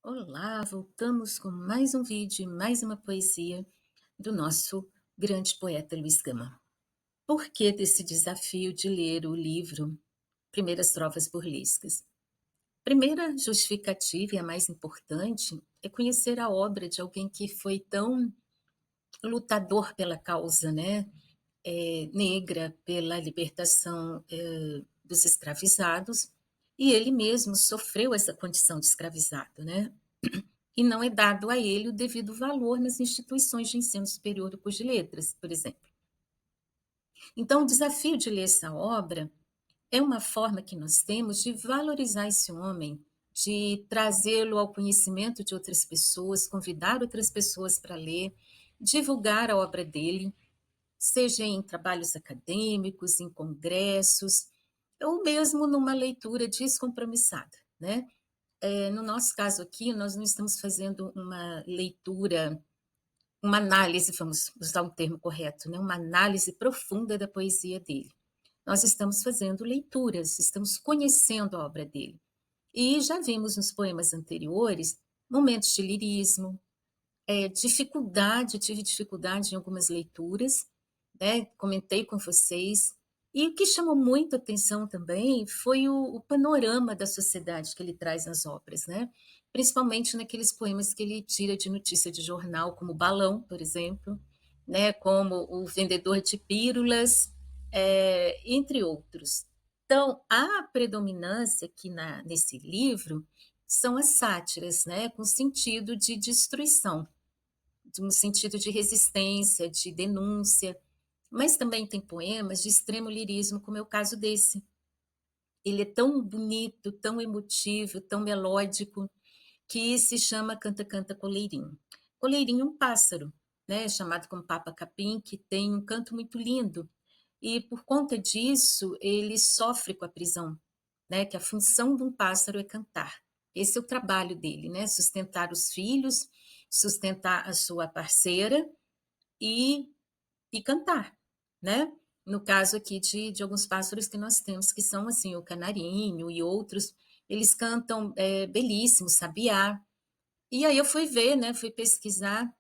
Olá, voltamos com mais um vídeo e mais uma poesia do nosso grande poeta Luiz Gama. Por que desse desafio de ler o livro Primeiras Trovas Burlescas? Primeira justificativa e a mais importante é conhecer a obra de alguém que foi tão lutador pela causa, né, negra, pela libertação dos escravizados, e ele mesmo sofreu essa condição de escravizado, né? E não é dado a ele o devido valor nas instituições de ensino superior do curso de letras, por exemplo. Então, o desafio de ler essa obra é uma forma que nós temos de valorizar esse homem, de trazê-lo ao conhecimento de outras pessoas, convidar outras pessoas para ler, divulgar a obra dele, seja em trabalhos acadêmicos, em congressos, ou mesmo numa leitura descompromissada, né? No nosso caso aqui, nós não estamos fazendo uma leitura, uma análise, vamos usar um termo correto, né? Uma análise profunda da poesia dele. Nós estamos fazendo leituras, estamos conhecendo a obra dele. E já vimos nos poemas anteriores momentos de lirismo, tive dificuldade em algumas leituras, né? Comentei com vocês. E o que chamou muito atenção também foi o panorama da sociedade que ele traz nas obras, né? Principalmente naqueles poemas que ele tira de notícia de jornal, como Balão, por exemplo, né? Como O Vendedor de Pílulas, entre outros. Então, a predominância aqui nesse livro são as sátiras, né? Com sentido de destruição, no sentido de resistência, de denúncia, mas também tem poemas de extremo lirismo, como é o caso desse. Ele é tão bonito, tão emotivo, tão melódico, que se chama Canta, Canta, Coleirinho. Coleirinho é um pássaro, né, chamado como Papa Capim, que tem um canto muito lindo, e por conta disso ele sofre com a prisão, né, que a função de um pássaro é cantar. Esse é o trabalho dele, né, sustentar os filhos, sustentar a sua parceira e, e cantar, né? No caso aqui de alguns pássaros que nós temos, que são assim, o canarinho e outros, eles cantam belíssimo, sabiá. E aí eu fui ver, né? Fui pesquisar,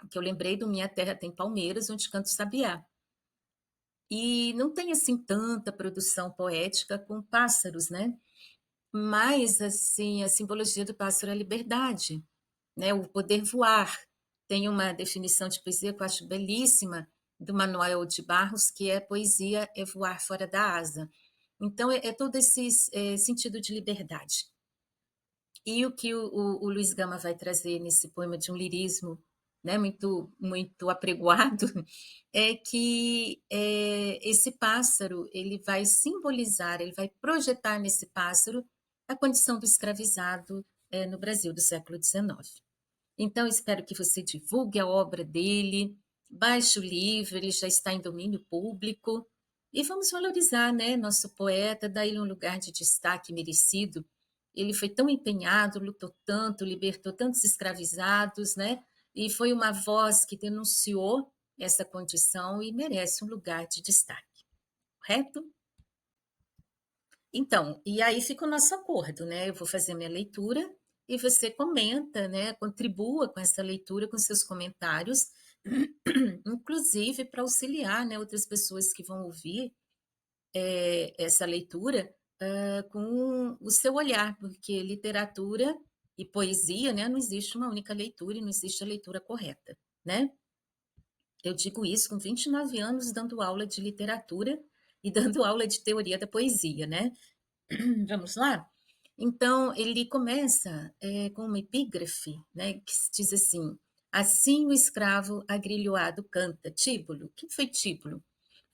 que eu lembrei do Minha Terra Tem Palmeiras, onde canta o sabiá. E não tem assim tanta produção poética com pássaros, né? Mas assim, a simbologia do pássaro é a liberdade, né? O poder voar. Tem uma definição de poesia que eu acho belíssima, do Manuel de Barros, que é poesia é voar fora da asa. Então, é todo esse sentido de liberdade. E o que o Luiz Gama vai trazer nesse poema de um lirismo, né, muito, muito apregoado, é que esse pássaro ele vai simbolizar, ele vai projetar nesse pássaro a condição do escravizado no Brasil do século XIX. Então, espero que você divulgue a obra dele, baixe o livro, ele já está em domínio público, e vamos valorizar, né, nosso poeta, dar ele um lugar de destaque merecido. Ele foi tão empenhado, lutou tanto, libertou tantos escravizados, né, e foi uma voz que denunciou essa condição e merece um lugar de destaque, correto? Então, e aí fica o nosso acordo, né? Eu vou fazer minha leitura e você comenta, né? Contribua com essa leitura, com seus comentários, inclusive para auxiliar, né, outras pessoas que vão ouvir essa leitura com o seu olhar, porque literatura e poesia, né, não existe uma única leitura e não existe a leitura correta, né? Eu digo isso com 29 anos dando aula de literatura e dando aula de teoria da poesia, né? Vamos lá? Então, ele começa com uma epígrafe, né, que diz assim: assim o escravo agrilhoado canta. Tíbulo. Quem foi Tíbulo?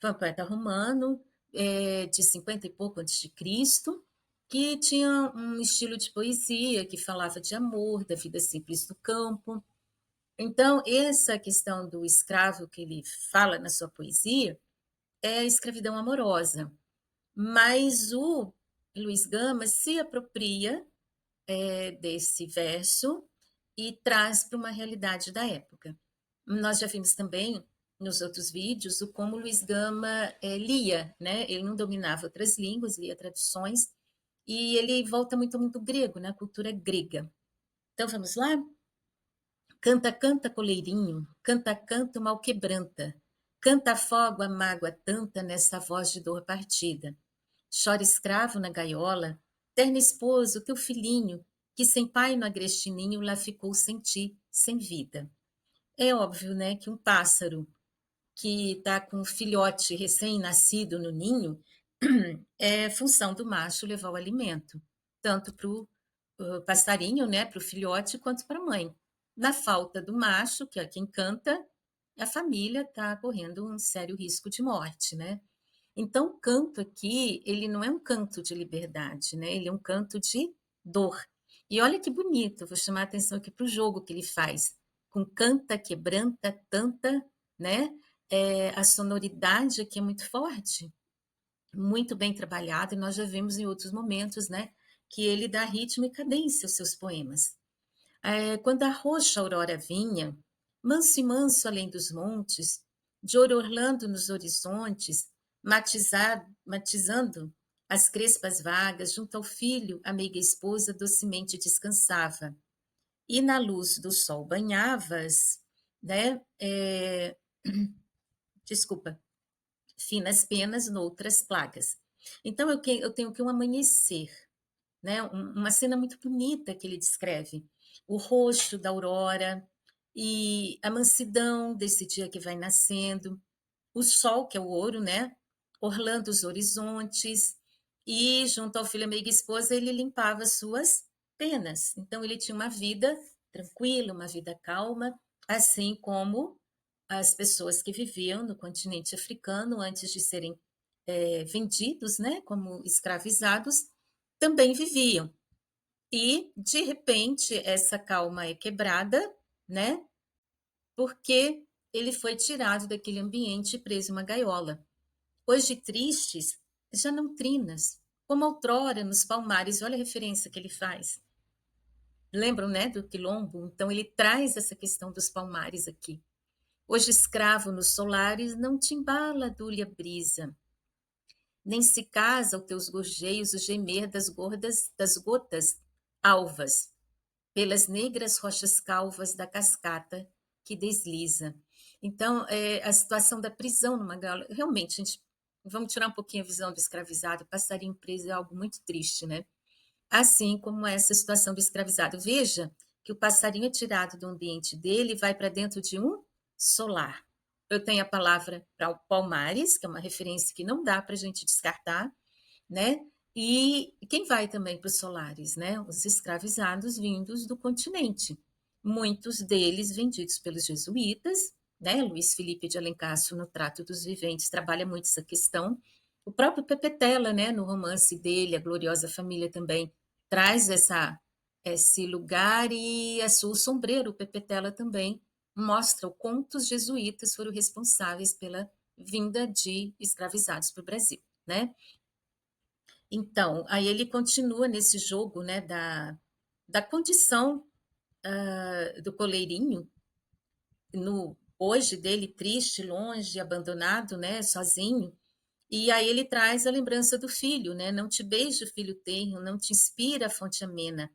Foi um poeta romano de 50 e pouco antes de Cristo, que tinha um estilo de poesia que falava de amor, da vida simples do campo. Então, essa questão do escravo que ele fala na sua poesia é a escravidão amorosa. Mas o Luiz Gama se apropria desse verso e traz para uma realidade da época. Nós já vimos também nos outros vídeos o como Luiz Gama lia, né? Ele não dominava outras línguas, lia traduções, e ele volta muito grego, na cultura grega. Então vamos lá? Canta, canta, coleirinho, canta, canta, o mal quebranta. Canta afogo a mágoa tanta nessa voz de dor partida. Chora escravo na gaiola, terno esposo, teu filhinho, que sem pai no agreste ninho lá ficou sem ti, sem vida. É óbvio, né, que um pássaro que está com um filhote recém-nascido no ninho, é função do macho levar o alimento, tanto para o passarinho, né, para o filhote, quanto para a mãe. Na falta do macho, que é quem canta, a família está correndo um sério risco de morte, né? Então, o canto aqui, ele não é um canto de liberdade, né? Ele é um canto de dor. E olha que bonito, vou chamar a atenção aqui para o jogo que ele faz, com canta, quebranta, tanta, né? A sonoridade aqui é muito forte, muito bem trabalhada, e nós já vimos em outros momentos, né? Que ele dá ritmo e cadência aos seus poemas. Quando a roxa aurora vinha, manso e manso além dos montes, de ouro orlando nos horizontes, matizando as crespas vagas, junto ao filho, a meiga esposa docemente descansava. E na luz do sol banhavas, né? Desculpa, finas penas noutras plagas. Então eu tenho que um amanhecer, né? Uma cena muito bonita que ele descreve. O roxo da aurora e a mansidão desse dia que vai nascendo, o sol, que é o ouro, né? Orlando os horizontes, e junto ao filho amigo e esposa ele limpava suas penas. Então ele tinha uma vida tranquila, uma vida calma, assim como as pessoas que viviam no continente africano antes de serem vendidos, né, como escravizados, também viviam. E, de repente, essa calma é quebrada, né? Porque ele foi tirado daquele ambiente e preso em uma gaiola. Hoje tristes, já não trinas, como outrora nos palmares, olha a referência que ele faz. Lembram, né, do quilombo? Então ele traz essa questão dos palmares aqui. Hoje escravo nos solares, não te embala a dúlia brisa, nem se casa aos teus gorjeios o gemer das gotas alvas, pelas negras rochas calvas da cascata que desliza. Então, a situação da prisão numa gaiola, realmente, gente, vamos tirar um pouquinho a visão do escravizado, passarinho preso é algo muito triste, né? Assim como essa situação do escravizado. Veja que o passarinho é tirado do ambiente dele e vai para dentro de um solar. Eu tenho a palavra para o Palmares, que é uma referência que não dá para a gente descartar, né? E quem vai também para os solares, né? Os escravizados vindos do continente, muitos deles vendidos pelos jesuítas, né? Luiz Felipe de Alencastro, no Trato dos Viventes, trabalha muito essa questão. O próprio Pepe Tela, né? No romance dele, A Gloriosa Família, também traz esse lugar, e o Sombreiro, o Pepe Tela, também mostra o quanto os jesuítas foram responsáveis pela vinda de escravizados para o Brasil, né? Então, aí ele continua nesse jogo, né, da condição do coleirinho, no hoje dele triste, longe, abandonado, né, sozinho. E aí ele traz a lembrança do filho, né? Não te beija, filho tenro, não te inspira a fonte amena,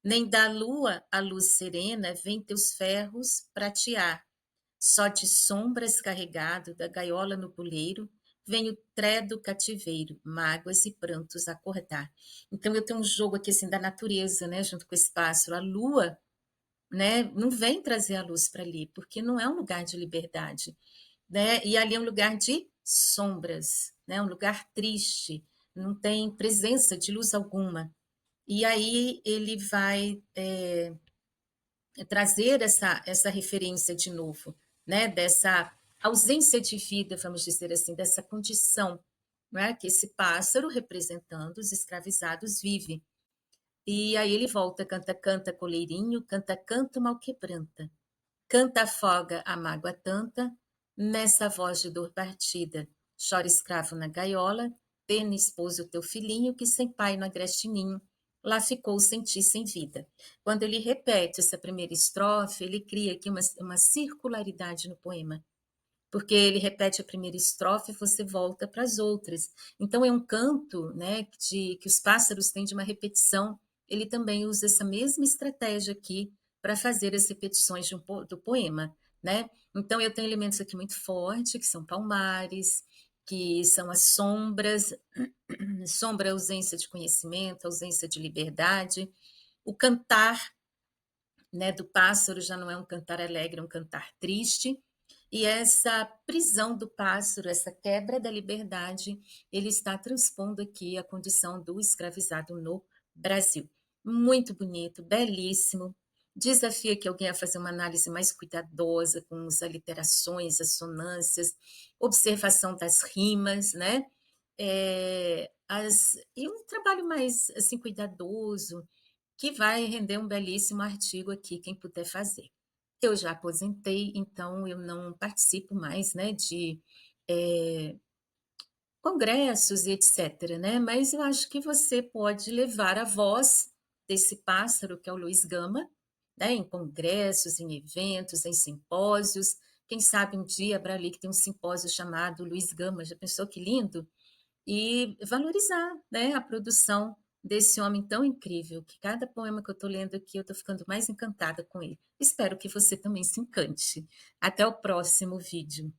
nem da lua a luz serena vem teus ferros pratear. Só de sombras carregado da gaiola no puleiro, vem o tredo cativeiro, mágoas e prantos acordar. Então eu tenho um jogo aqui assim da natureza, né, junto com esse pássaro. A lua, né, não vem trazer a luz para ali, porque não é um lugar de liberdade, né? E ali é um lugar de sombras, né? Um lugar triste, não tem presença de luz alguma. E aí ele vai trazer essa referência de novo, né? Dessa ausência de vida, vamos dizer assim, dessa condição, né? Que esse pássaro, representando os escravizados, vive. E aí ele volta, canta, canta, coleirinho, canta, canta, mal quebranta. Canta, afoga a mágoa tanta, nessa voz de dor partida. Chora escravo na gaiola, tendo esposo o teu filhinho, que sem pai no agreste ninho, lá ficou sem ti, sem vida. Quando ele repete essa primeira estrofe, ele cria aqui uma circularidade no poema, porque ele repete a primeira estrofe e você volta para as outras. Então é um canto, né, que os pássaros têm de uma repetição ele também usa essa mesma estratégia aqui para fazer as repetições do poema, né. Então eu tenho elementos aqui muito fortes, que são palmares, que são as sombras, sombra, ausência de conhecimento, ausência de liberdade, o cantar, né, do pássaro já não é um cantar alegre, é um cantar triste, e essa prisão do pássaro, essa quebra da liberdade, ele está transpondo aqui a condição do escravizado no Brasil. Muito bonito, belíssimo. Desafia aqui alguém a fazer uma análise mais cuidadosa com as aliterações, assonâncias, observação das rimas, né? E um trabalho mais assim cuidadoso, que vai render um belíssimo artigo aqui, quem puder fazer. Eu já aposentei, então eu não participo mais, né, de, eh, congressos e etcétera, né, mas eu acho que você pode levar a voz desse pássaro, que é o Luiz Gama, né, em congressos, em eventos, em simpósios. Quem sabe um dia Abrali que tem um simpósio chamado Luiz Gama, já pensou que lindo? E valorizar, né, a produção desse homem tão incrível, que cada poema que eu estou lendo aqui, eu estou ficando mais encantada com ele. Espero que você também se encante. Até o próximo vídeo.